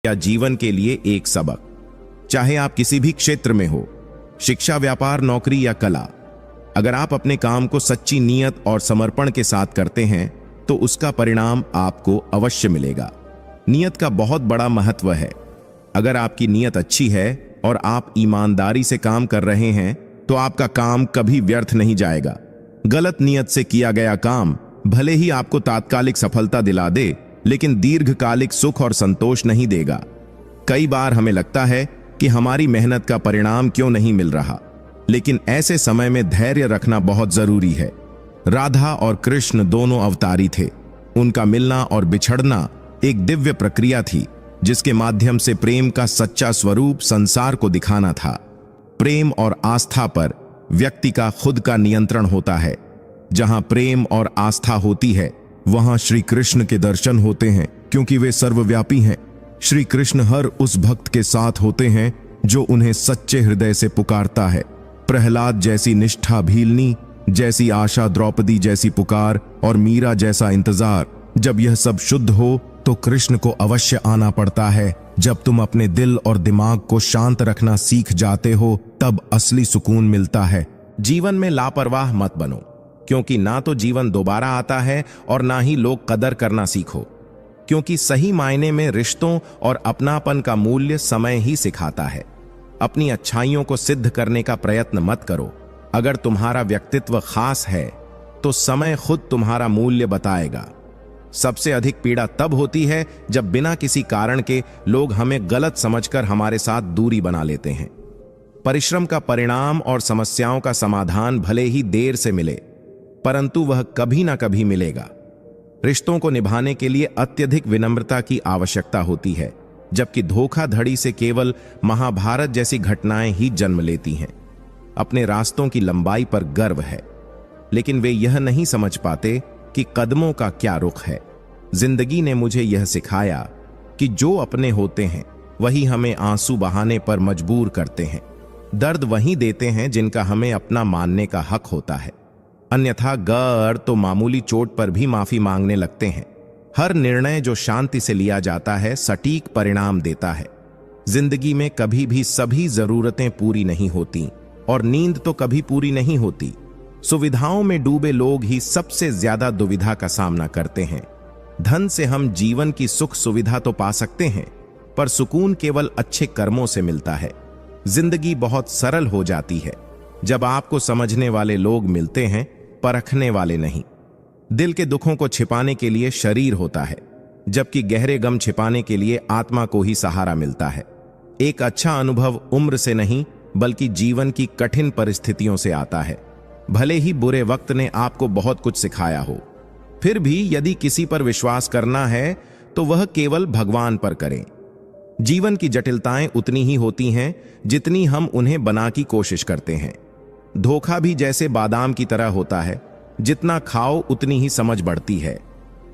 या जीवन के लिए एक सबक। चाहे आप किसी भी क्षेत्र में हो, शिक्षा, व्यापार, नौकरी या कला, अगर आप अपने काम को सच्ची नीयत और समर्पण के साथ करते हैं तो उसका परिणाम आपको अवश्य मिलेगा। नीयत का बहुत बड़ा महत्व है। अगर आपकी नीयत अच्छी है और आप ईमानदारी से काम कर रहे हैं तो आपका काम कभी व्यर्थ नहीं जाएगा। गलत नीयत से किया गया काम भले ही आपको तात्कालिक सफलता दिला दे, लेकिन दीर्घकालिक सुख और संतोष नहीं देगा। कई बार हमें लगता है कि हमारी मेहनत का परिणाम क्यों नहीं मिल रहा, लेकिन ऐसे समय में धैर्य रखना बहुत जरूरी है। राधा और कृष्ण दोनों अवतारी थे। उनका मिलना और बिछड़ना एक दिव्य प्रक्रिया थी, जिसके माध्यम से प्रेम का सच्चा स्वरूप संसार को दिखाना था। प्रेम और आस्था पर व्यक्ति का खुद का नियंत्रण होता है। जहां प्रेम और आस्था होती है, वहां श्री कृष्ण के दर्शन होते हैं, क्योंकि वे सर्वव्यापी हैं। श्री कृष्ण हर उस भक्त के साथ होते हैं जो उन्हें सच्चे हृदय से पुकारता है। प्रहलाद जैसी निष्ठा, भीलनी जैसी आशा, द्रौपदी जैसी पुकार और मीरा जैसा इंतजार। जब यह सब शुद्ध हो तो कृष्ण को अवश्य आना पड़ता है। जब तुम अपने दिल और दिमाग को शांत रखना सीख जाते हो, तब असली सुकून मिलता है। जीवन में लापरवाह मत बनो, क्योंकि ना तो जीवन दोबारा आता है और ना ही लोग कदर करना सीखो। क्योंकि सही मायने में रिश्तों और अपनापन का मूल्य समय ही सिखाता है। अपनी अच्छाइयों को सिद्ध करने का प्रयत्न मत करो। अगर तुम्हारा व्यक्तित्व खास है तो समय खुद तुम्हारा मूल्य बताएगा। सबसे अधिक पीड़ा तब होती है जब बिना किसी कारण के लोग हमें गलत समझकर हमारे साथ दूरी बना लेते हैं। परिश्रम का परिणाम और समस्याओं का समाधान भले ही देर से मिले, परंतु वह कभी ना कभी मिलेगा। रिश्तों को निभाने के लिए अत्यधिक विनम्रता की आवश्यकता होती है, जबकि धोखाधड़ी से केवल महाभारत जैसी घटनाएं ही जन्म लेती हैं। अपने रास्तों की लंबाई पर गर्व है, लेकिन वे यह नहीं समझ पाते कि कदमों का क्या रुख है। जिंदगी ने मुझे यह सिखाया कि जो अपने होते हैं वही हमें आंसू बहाने पर मजबूर करते हैं। दर्द वही देते हैं जिनका हमें अपना मानने का हक होता है, अन्यथा गैर तो मामूली चोट पर भी माफी मांगने लगते हैं। हर निर्णय जो शांति से लिया जाता है सटीक परिणाम देता है। जिंदगी में कभी भी सभी जरूरतें पूरी नहीं होती और नींद तो कभी पूरी नहीं होती। सुविधाओं में डूबे लोग ही सबसे ज्यादा दुविधा का सामना करते हैं। धन से हम जीवन की सुख सुविधा तो पा सकते हैं, पर सुकून केवल अच्छे कर्मों से मिलता है। जिंदगी बहुत सरल हो जाती है जब आपको समझने वाले लोग मिलते हैं, परखने वाले नहीं। दिल के दुखों को छिपाने के लिए शरीर होता है, जबकि गहरे गम छिपाने के लिए आत्मा को ही सहारा मिलता है। एक अच्छा अनुभव उम्र से नहीं, बल्कि जीवन की कठिन परिस्थितियों से आता है। भले ही बुरे वक्त ने आपको बहुत कुछ सिखाया हो, फिर भी यदि किसी पर विश्वास करना है तो वह केवल भगवान पर करें। जीवन की जटिलताएं उतनी ही होती हैं जितनी हम उन्हें बना की कोशिश करते हैं। धोखा भी जैसे बादाम की तरह होता है, जितना खाओ उतनी ही समझ बढ़ती है।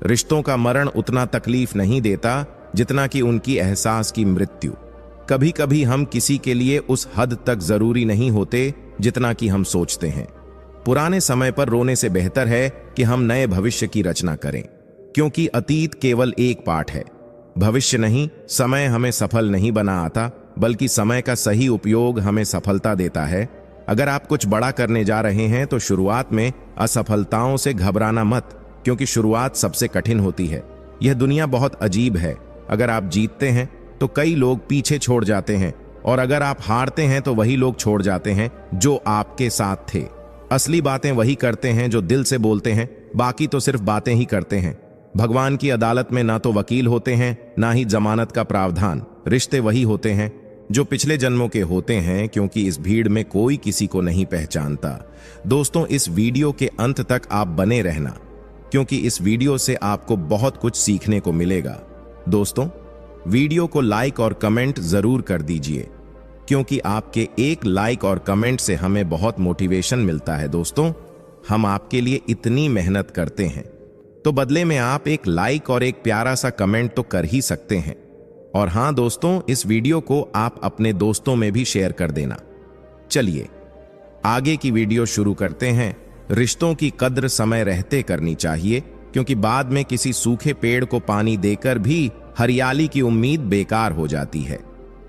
रिश्तों का मरण उतना तकलीफ नहीं देता जितना कि उनकी एहसास की मृत्यु। कभी कभी हम किसी के लिए उस हद तक जरूरी नहीं होते जितना कि हम सोचते हैं। पुराने समय पर रोने से बेहतर है कि हम नए भविष्य की रचना करें, क्योंकि अतीत केवल एक पाठ है, भविष्य नहीं। समय हमें सफल नहीं बना आता, बल्कि समय का सही उपयोग हमें सफलता देता है। अगर आप कुछ बड़ा करने जा रहे हैं तो शुरुआत में असफलताओं से घबराना मत, क्योंकि शुरुआत सबसे कठिन होती है। यह दुनिया बहुत अजीब है। अगर आप जीतते हैं तो कई लोग पीछे छोड़ जाते हैं, और अगर आप हारते हैं तो वही लोग छोड़ जाते हैं जो आपके साथ थे। असली बातें वही करते हैं जो दिल से बोलते हैं, बाकी तो सिर्फ बातें ही करते हैं। भगवान की अदालत में ना तो वकील होते हैं, ना ही जमानत का प्रावधान। रिश्ते वही होते हैं जो पिछले जन्मों के होते हैं, क्योंकि इस भीड़ में कोई किसी को नहीं पहचानता। दोस्तों, इस वीडियो के अंत तक आप बने रहना, क्योंकि इस वीडियो से आपको बहुत कुछ सीखने को मिलेगा। दोस्तों, वीडियो को लाइक और कमेंट जरूर कर दीजिए, क्योंकि आपके एक लाइक और कमेंट से हमें बहुत मोटिवेशन मिलता है। दोस्तों, हम आपके लिए इतनी मेहनत करते हैं, तो बदले में आप एक लाइक और एक प्यारा सा कमेंट तो कर ही सकते हैं। और हाँ दोस्तों, इस वीडियो को आप अपने दोस्तों में भी शेयर कर देना। चलिए आगे की वीडियो शुरू करते हैं। रिश्तों की कद्र समय रहते करनी चाहिए, क्योंकि बाद में किसी सूखे पेड़ को पानी देकर भी हरियाली की उम्मीद बेकार हो जाती है।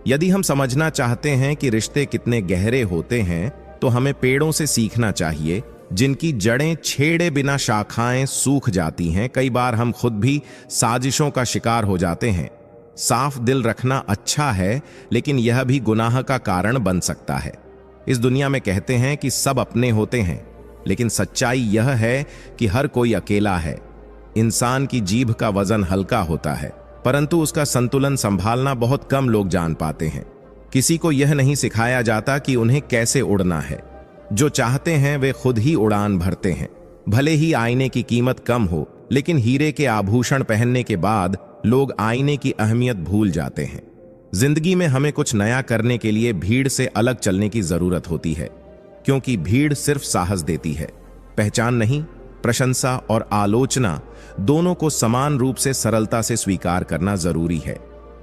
यदि हम समझना चाहते हैं कि रिश्ते कितने गहरे होते हैं, तो हमें पेड़ों से सीखना चाहिए जिनकी जड़ें छेड़े बिना शाखाएं सूख जाती हैं। कई बार हम खुद भी साजिशों का शिकार हो जाते हैं। साफ दिल रखना अच्छा है, लेकिन यह भी गुनाह का कारण बन सकता है। इस दुनिया में कहते हैं कि सब अपने होते हैं, लेकिन सच्चाई यह है कि हर कोई अकेला है। इंसान की जीभ का वजन हल्का होता है, परंतु उसका संतुलन संभालना बहुत कम लोग जान पाते हैं। किसी को यह नहीं सिखाया जाता कि उन्हें कैसे उड़ना है। जो चाहते हैं वे खुद ही उड़ान भरते हैं। भले ही आईने की कीमत कम हो, लेकिन हीरे के आभूषण पहनने के बाद लोग आईने की अहमियत भूल जाते हैं। जिंदगी में हमें कुछ नया करने के लिए भीड़ से अलग चलने की जरूरत होती है, क्योंकि भीड़ सिर्फ साहस देती है, पहचान नहीं। प्रशंसा और आलोचना दोनों को समान रूप से सरलता से स्वीकार करना जरूरी है,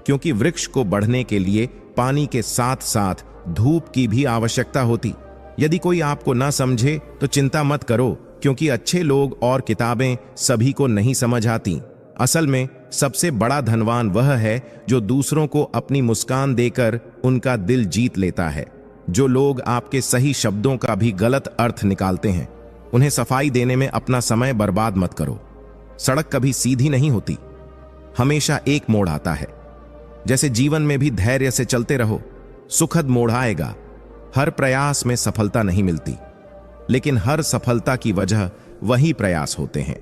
क्योंकि वृक्ष को बढ़ने के लिए पानी के साथ साथ धूप की भी आवश्यकता होती। यदि कोई आपको ना समझे तो चिंता मत करो, क्योंकि अच्छे लोग और किताबें सभी को नहीं समझ आती। असल में सबसे बड़ा धनवान वह है जो दूसरों को अपनी मुस्कान देकर उनका दिल जीत लेता है। जो लोग आपके सही शब्दों का भी गलत अर्थ निकालते हैं, उन्हें सफाई देने में अपना समय बर्बाद मत करो। सड़क कभी सीधी नहीं होती, हमेशा एक मोड़ आता है। जैसे जीवन में भी धैर्य से चलते रहो, सुखद मोड़ आएगा। हर प्रयास में सफलता नहीं मिलती, लेकिन हर सफलता की वजह वही प्रयास होते हैं।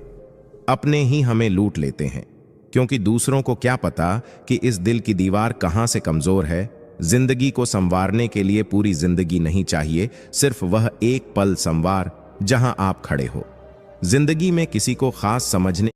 अपने ही हमें लूट लेते हैं, क्योंकि दूसरों को क्या पता कि इस दिल की दीवार कहां से कमजोर है। जिंदगी को संवारने के लिए पूरी जिंदगी नहीं चाहिए, सिर्फ वह एक पल संवार जहां आप खड़े हो। जिंदगी में किसी को खास समझने